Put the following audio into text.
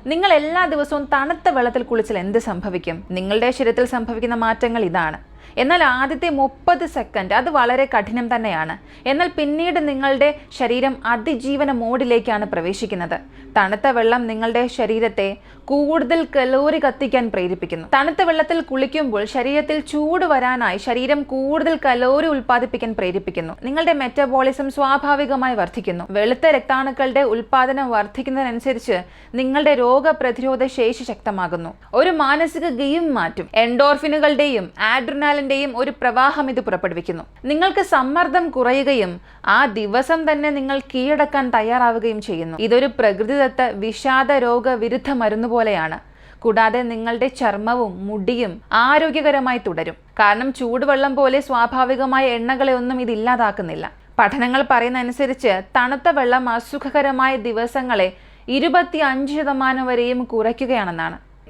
നിങ്ങൾ എല്ലാ ദിവസവും തണുത്ത വെള്ളത്തിൽ കുളിച്ചാൽ എന്ത് സംഭവിക്കും? നിങ്ങളുടെ ശരീരത്തിൽ സംഭവിക്കുന്ന മാറ്റങ്ങൾ ഇതാണ്. എന്നാൽ ആദ്യത്തെ 30 സെക്കൻഡ് അത് വളരെ കഠിനം തന്നെയാണ്. എന്നാൽ പിന്നീട് നിങ്ങളുടെ ശരീരം അതിജീവന മോഡിലേക്കാണ് പ്രവേശിക്കുന്നത്. തണുത്ത വെള്ളം നിങ്ങളുടെ ശരീരത്തെ കൂടുതൽ കലോറി കത്തിക്കാൻ പ്രേരിപ്പിക്കുന്നു. തണുത്ത വെള്ളത്തിൽ കുളിക്കുമ്പോൾ ശരീരത്തിൽ ചൂട് വരാനായി ശരീരം കൂടുതൽ കലോറി ഉൽപ്പാദിപ്പിക്കാൻ പ്രേരിപ്പിക്കുന്നു. നിങ്ങളുടെ മെറ്റബോളിസം സ്വാഭാവികമായി വർദ്ധിക്കുന്നു. വെളുത്ത രക്താണുക്കളുടെ ഉൽപ്പാദനം വർദ്ധിക്കുന്നതിനനുസരിച്ച് നിങ്ങളുടെ രോഗപ്രതിരോധ ശേഷി ശക്തമാകുന്നു. ഒരു മാനസിക ഗെയിം മാറ്റും. എൻഡോർഫിനുകളുടെയും ആഡ്രിനാലിന്റെയും ഒരു പ്രവാഹം ഇത് പുറപ്പെടുവിക്കുന്നു. നിങ്ങൾക്ക് സമ്മർദ്ദം കുറയുകയും ആ ദിവസം തന്നെ നിങ്ങൾ കീഴടക്കാൻ തയ്യാറാവുകയും ചെയ്യുന്നു. ഇതൊരു പ്രകൃതിദത്ത വിഷാദ രോഗവിരുദ്ധ മരുന്ന് പോലെയാണ്. കൂടാതെ നിങ്ങളുടെ ചർമ്മവും മുടിയും ആരോഗ്യകരമായി തുടരും. കാരണം ചൂടുവെള്ളം പോലെ സ്വാഭാവികമായ എണ്ണകളെ ഒന്നും ഇത് ഇല്ലാതാക്കുന്നില്ല. പഠനങ്ങൾ പറയുന്ന അനുസരിച്ച് തണുത്ത വെള്ളം അസുഖകരമായ ദിവസങ്ങളെ 25% വരെയും കുറയ്ക്കുകയാണെന്നാണ്.